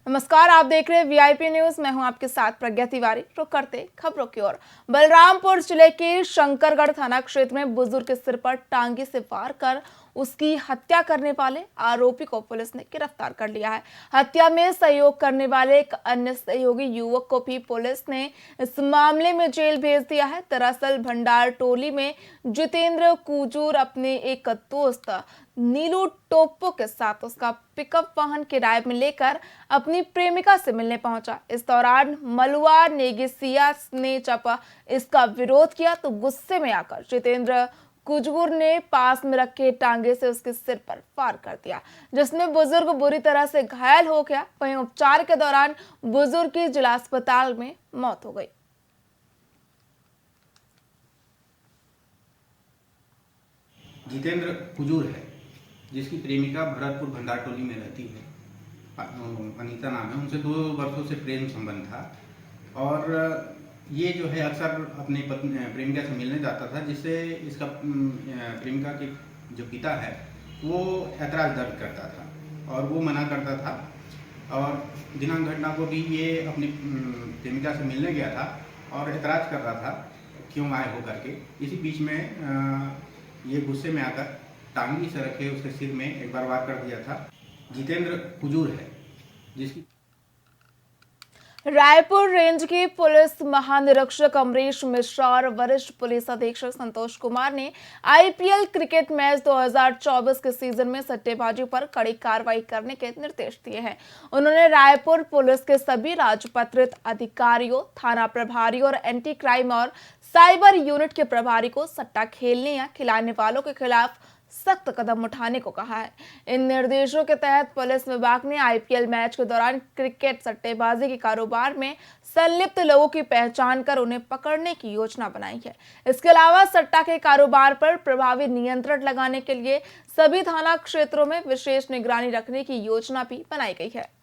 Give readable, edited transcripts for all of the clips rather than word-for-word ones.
नमस्कार, आप देख रहे हैं वीआईपी न्यूज। मैं हूं आपके साथ प्रज्ञा तिवारी। रुक करते खबरों की ओर। बलरामपुर जिले के शंकरगढ़ थाना क्षेत्र में बुजुर्ग के सिर पर टांगे से वार कर उसकी हत्या करने वाले आरोपी को पुलिस ने गिरफ्तार कर लिया है। हत्या में सहयोग करने वाले एक अन्य सहयोगी युवक को भी पुलिस ने इस मामले में जेल भेज दिया है। दरअसल भंडार टोली में जितेंद्र कुजूर अपने एक दोस्त नीलू टोप्पो के साथ उसका पिकअप वाहन किराए में लेकर अपनी प्रेमिका से मिलने पहुंचा। इस दौरान मलुआ नेगिसिया ने जब इसका विरोध किया तो गुस्से में आकर जितेंद्र कुजूर ने पास में रखे टांगे से उसके सिर पर वार कर दिया, जिसमें बुजुर्ग बुरी तरह से घायल हो गया। वहीं उपचार के दौरान बुजुर्ग की जिला अस्पताल में मौत हो गई। जितेंद्र कुजूर है, जिसकी प्रेमिका भरतपुर भंडार टोली में रहती है, अनीता नाम है। उनसे 2 वर्षों से प्रेम संबंध था और ये जो है अक्सर अपने प्रेमिका से मिलने जाता था, जिससे इसका प्रेमिका के जो पिता है वो ऐतराज दर्ज करता था और वो मना करता था। और दिनांक घटना को भी ये अपनी प्रेमिका से मिलने गया था और ऐतराज कर रहा था क्यों आए हो करके। इसी बीच में ये गुस्से में आकर टांगी से रखे उसके सिर में एक बार वार कर दिया था। जितेंद्र कुजूर है, जिसकी रायपुर रेंज के पुलिस महानिरीक्षक अमरीश मिश्रा और वरिष्ठ पुलिस अधीक्षक संतोष कुमार ने आईपीएल क्रिकेट मैच 2024 के सीजन में सट्टेबाजी पर कड़ी कार्रवाई करने के निर्देश दिए हैं। उन्होंने रायपुर पुलिस के सभी राजपत्रित अधिकारियों, थाना प्रभारियों और एंटी क्राइम और साइबर यूनिट के प्रभारी को सट्टा खेलने या खिलाने वालों के खिलाफ सख्त कदम उठाने को कहा है। इन निर्देशों के तहत पुलिस विभाग ने आईपीएल मैच के दौरान क्रिकेट सट्टेबाजी के कारोबार में संलिप्त लोगों की पहचान कर उन्हें पकड़ने की योजना बनाई है। इसके अलावा सट्टा के कारोबार पर प्रभावी नियंत्रण लगाने के लिए सभी थाना क्षेत्रों में विशेष निगरानी रखने की योजना भी बनाई गई है।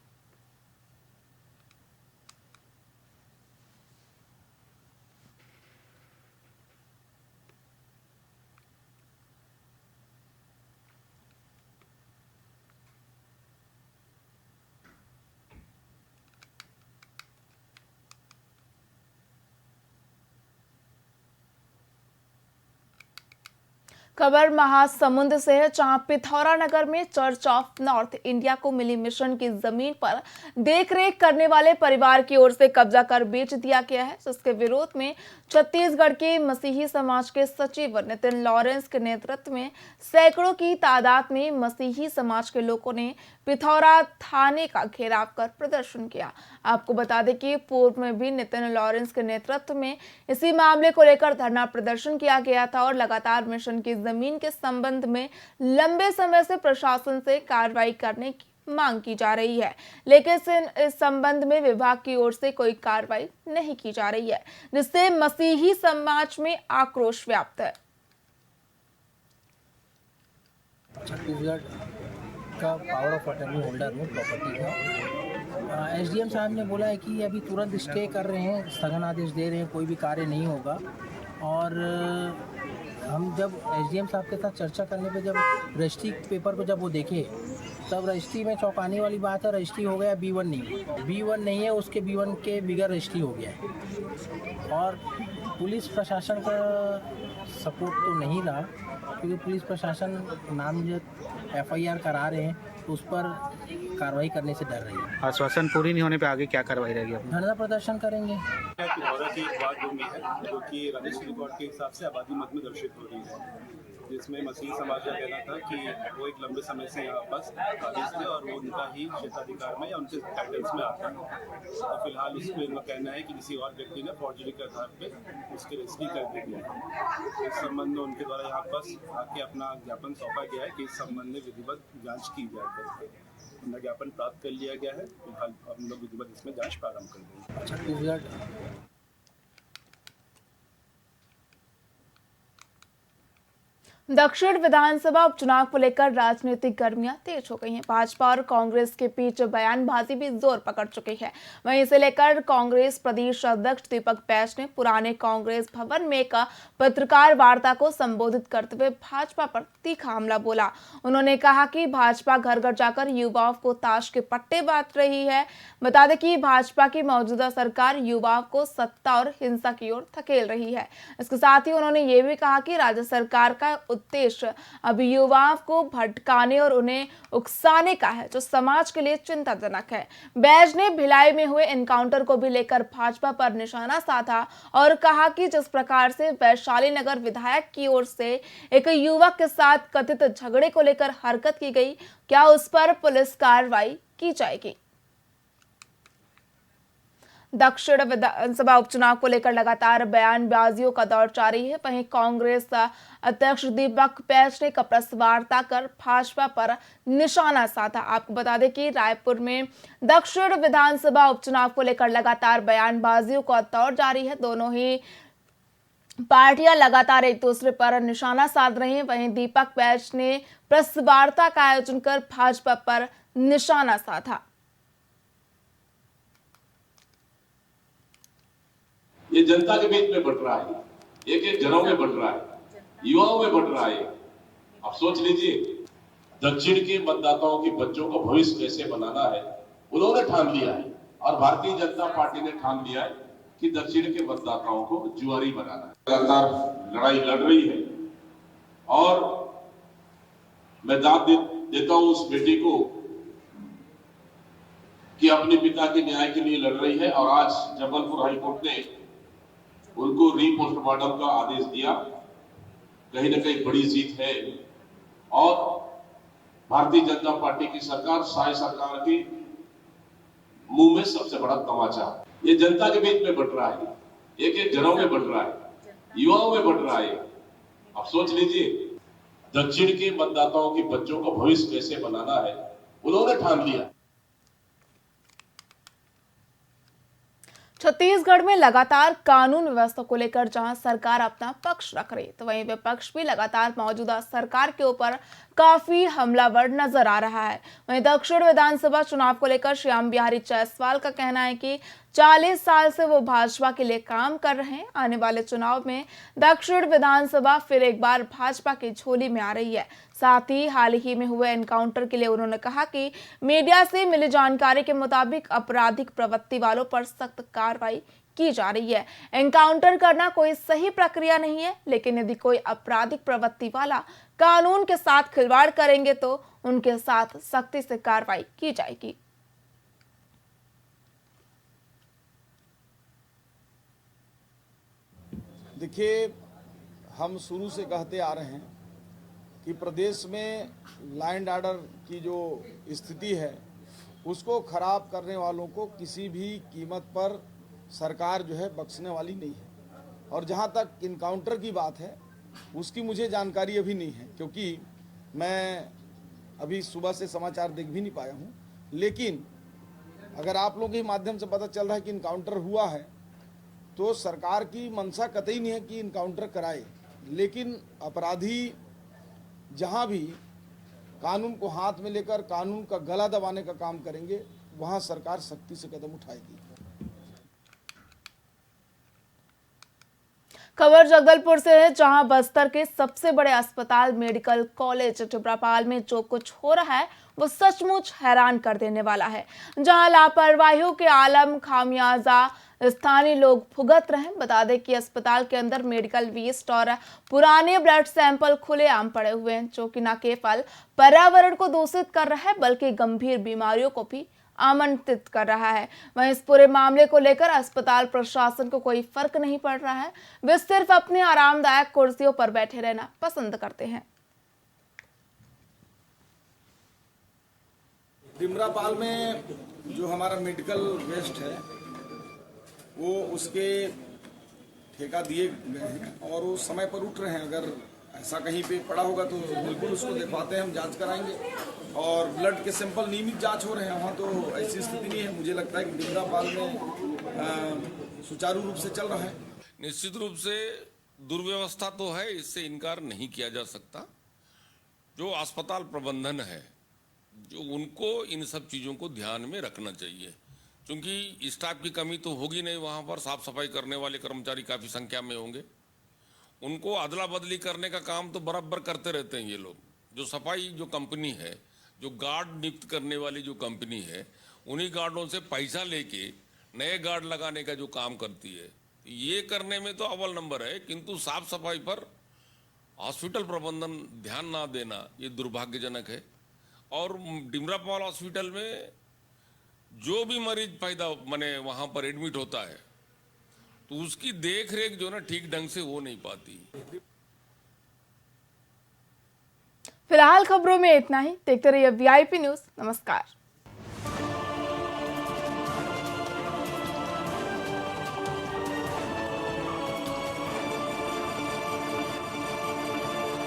खबर महासमुंद से है, जहां पिथौरा नगर में चर्च ऑफ नॉर्थ इंडिया को मिली मिशन की जमीन पर देखरेख करने वाले परिवार की ओर से कब्जा कर बेच दिया गया है, जिसके विरोध में छत्तीसगढ़ के मसीही समाज के सचिव नितिन लॉरेंस के नेतृत्व में सैकड़ों की तादाद में मसीही समाज के लोगों ने पिथौरा थाने का घेराव कर प्रदर्शन किया। आपको बता दें कि पूर्व में भी नितिन लॉरेंस के नेतृत्व में इसी मामले को लेकर धरना प्रदर्शन किया गया था और लगातार मिशन की जमीन के संबंध में लंबे समय से प्रशासन से कार्रवाई करने की मांग की जा रही है, लेकिन इस संबंध में विभाग की ओर से कोई कार्रवाई नहीं की जा रही है, जिससे मसीही समाज में आक्रोश व्याप्त है। छत्तीसगढ़ का पावर ऑफ अटर्नी होल्डर हूँ प्रॉपर्टी का। एसडीएम साहब ने बोला है कि अभी तुरंत स्टे कर रहे हैं, स्थगन आदेश दे रहे हैं, कोई भी कार्य नहीं होगा। और हम जब एसडीएम साहब के साथ चर्चा करने पे जब रजिस्ट्री पेपर को जब वो देखे, तब रजिस्ट्री में चौंकाने वाली बात है, रजिस्ट्री हो गया B1 नहीं है, उसके B1 के बिगर रजिस्ट्री हो गया है। और पुलिस प्रशासन का सपोर्ट तो नहीं रहा, क्योंकि पुलिस प्रशासन नामजद एफआईआर करा रहे हैं तो उस पर कार्रवाई करने से डर रही है। आश्वासन पूरी नहीं होने पे आगे क्या कार्रवाई रहेगी? धरना प्रदर्शन करेंगे। पिथौरा की एक बात भूमि है जो कि रजिस्ट्री रिकॉर्ड के हिसाब से आबादी मत में दर्शित हो रही है, जिसमें मसीही समाज का कहना था कि वो एक लंबे समय से यहाँ पास आदेश थे और वो उनका ही क्षेत्राधिकार में या उनके टाइटल्स में आता है। तो फिलहाल उसको इनका कहना है कि किसी और व्यक्ति ने फॉर्जरी के आधार पे उसकी रजिस्ट्री कर दी है। इस संबंध में उनके द्वारा यहाँ पास आके अपना ज्ञापन सौंपा गया है कि इस संबंध में विधिवत जाँच की जाए। उनका ज्ञापन प्राप्त कर लिया गया है। फिलहाल हम लोग विधिवत इसमें जाँच प्रारंभ कर देंगे। दक्षिण विधानसभा उपचुनाव को लेकर राजनीतिक गर्मियां तेज हो गई हैं। भाजपा और कांग्रेस के बीच बयानबाजी भी जोर पकड़ चुकी है। वहीं इसे लेकर कांग्रेस प्रदेश अध्यक्ष दीपक बैज ने पुराने कांग्रेस भवन में एक पत्रकार वार्ता को संबोधित करते हुए भाजपा पर तीखा हमला बोला। उन्होंने कहा कि भाजपा घर घर जाकर युवाओं को ताश के पट्टे बांट रही है। बता दें कि भाजपा की मौजूदा सरकार युवाओं को सत्ता और हिंसा की ओर धकेल रही है। इसके साथ ही उन्होंने ये भी कहा कि राज्य सरकार का उद्देश्य अभी युवाओं को भटकाने और उन्हें उकसाने का है, जो समाज के लिए चिंताजनक है। बैज ने भिलाई में हुए एनकाउंटर को भी लेकर भाजपा पर निशाना साधा और कहा कि जिस प्रकार से वैशाली नगर विधायक की ओर से एक युवक के साथ कथित झगड़े को लेकर हरकत की गई, क्या उस पर पुलिस कार्रवाई की जाएगी। दक्षिण विधानसभा उपचुनाव को लेकर लगातार बयानबाजियों का दौर जारी है। वहीं कांग्रेस अध्यक्ष दीपक बैज ने प्रेस वार्ता कर भाजपा पर निशाना साधा। आपको बता दें कि रायपुर में दक्षिण विधानसभा उपचुनाव को लेकर लगातार बयानबाजियों का दौर जारी है। दोनों ही पार्टियां लगातार एक दूसरे पर निशाना साध रही हैं। वहीं दीपक बैज ने प्रेस वार्ता का आयोजन कर भाजपा पर निशाना साधा। ये जनता के बीच में बट रहा है, एक एक जनों में बट रहा है, युवाओं में बट रहा है। आप सोच लीजिए, दक्षिण के मतदाताओं के बच्चों को भविष्य कैसे बनाना है उन्होंने ठान लिया है, और भारतीय जनता पार्टी ने ठान लिया है कि दक्षिण के मतदाताओं को जुआरी बनाना है। लगातार लड़ाई लड़ रही है और मैं दाद देता हूं उस बेटी को कि अपने पिता के न्याय के लिए लड़ रही है, और आज जबलपुर हाईकोर्ट ने उनको रीपोस्टमार्टम का आदेश दिया। कहीं ना कहीं बड़ी जीत है, और भारतीय जनता पार्टी की सरकार, साई सरकार के मुंह में सबसे बड़ा तमाचा। ये जनता के बीच में बट रहा है, एक एक जनों में बट रहा है, युवाओं में बट रहा है। आप सोच लीजिए, दक्षिण के मतदाताओं के बच्चों को भविष्य कैसे बनाना है उन्होंने ठान लिया। छत्तीसगढ़ में लगातार कानून व्यवस्था को लेकर जहां सरकार अपना पक्ष रख रही है, तो वहीं विपक्ष भी लगातार मौजूदा सरकार के ऊपर काफी हमलावर नजर आ रहा है। वहीं दक्षिण विधानसभा चुनाव को लेकर श्याम बिहारी जायसवाल का कहना है कि 40 साल से वो भाजपा के लिए काम कर रहे हैं। आने वाले चुनाव में दक्षिण विधानसभा फिर एक बार भाजपा की झोली में आ रही है। साथ ही हाल ही में हुए एनकाउंटर के लिए उन्होंने कहा कि मीडिया से मिली जानकारी के मुताबिक आपराधिक प्रवृत्ति वालों पर सख्त कार्रवाई की जा रही है। एनकाउंटर करना कोई सही प्रक्रिया नहीं है, लेकिन यदि कोई आपराधिक प्रवृत्ति वाला कानून के साथ खिलवाड़ करेंगे तो उनके साथ सख्ती से कार्रवाई की जाएगी। देखिए, हम शुरू से कहते आ रहे हैं कि प्रदेश में लॉ एंड ऑर्डर की जो स्थिति है उसको खराब करने वालों को किसी भी कीमत पर सरकार जो है बख्शने वाली नहीं है। और जहां तक इनकाउंटर की बात है उसकी मुझे जानकारी अभी नहीं है, क्योंकि मैं अभी सुबह से समाचार देख भी नहीं पाया हूं। लेकिन अगर आप लोगों के माध्यम से पता चल रहा है कि इनकाउंटर हुआ है, तो सरकार की मंशा कतई नहीं है कि इनकाउंटर कराए, लेकिन अपराधी जहां भी कानून को हाथ में लेकर कानून का गला दबाने का काम करेंगे, वहां सरकार सख्ती से कदम उठाएगी। खबर जगदलपुर से है, जहां बस्तर के सबसे बड़े अस्पताल मेडिकल कॉलेज टिपरापाल में जो कुछ हो रहा है वो सचमुच हैरान कर देने वाला है। जहां लापरवाहियों के आलम खामियाजा स्थानीय लोग भुगत रहे हैं। बता दें कि अस्पताल के अंदर मेडिकल वेस्ट और पुराने ब्लड सैंपल खुलेआम पड़े हुए हैं, जो कि न केवल पर्यावरण को दूषित कर रहा है बल्कि गंभीर बीमारियों को भी आमंत्रित कर रहा है। वहीं इस पूरे मामले को लेकर अस्पताल प्रशासन को कोई फर्क नहीं पड़ रहा है। वे सिर्फ अपने आरामदायक कुर्सियों पर बैठे रहना पसंद करते हैं। टिमरापाल में जो हमारा मेडिकल वेस्ट है वो उसके ठेका दिए गए हैं और वो समय पर उठ रहे हैं। अगर ऐसा कहीं पे पड़ा होगा तो बिल्कुल उसको दिखवाते हैं, हम जांच कराएंगे। और ब्लड के सैंपल नियमित जांच हो रहे हैं वहाँ, तो ऐसी स्थिति नहीं है। मुझे लगता है कि टिमरापाल में सुचारू रूप से चल रहा है। निश्चित रूप से दुर्व्यवस्था तो है, इससे इनकार नहीं किया जा सकता। जो अस्पताल प्रबंधन है, जो उनको इन सब चीज़ों को ध्यान में रखना चाहिए, क्योंकि स्टाफ की कमी तो होगी नहीं। वहाँ पर साफ सफाई करने वाले कर्मचारी काफ़ी संख्या में होंगे। उनको अदला बदली करने का काम तो बराबर करते रहते हैं ये लोग। जो सफाई जो कंपनी है, जो गार्ड नियुक्त करने वाली जो कंपनी है, उन्हीं गार्डों से पैसा लेके नए गार्ड लगाने का जो काम करती है, ये करने में तो अव्वल नंबर है। किंतु साफ सफाई पर हॉस्पिटल प्रबंधन ध्यान ना देना ये दुर्भाग्यजनक है। और डिमरापाल हॉस्पिटल में जो भी मरीज पैदा माने वहाँ पर एडमिट होता है, तो उसकी देख रेख जो ना ठीक ढंग से हो नहीं पाती। फिलहाल खबरों में इतना ही। देखते रहिए VIP न्यूज। नमस्कार।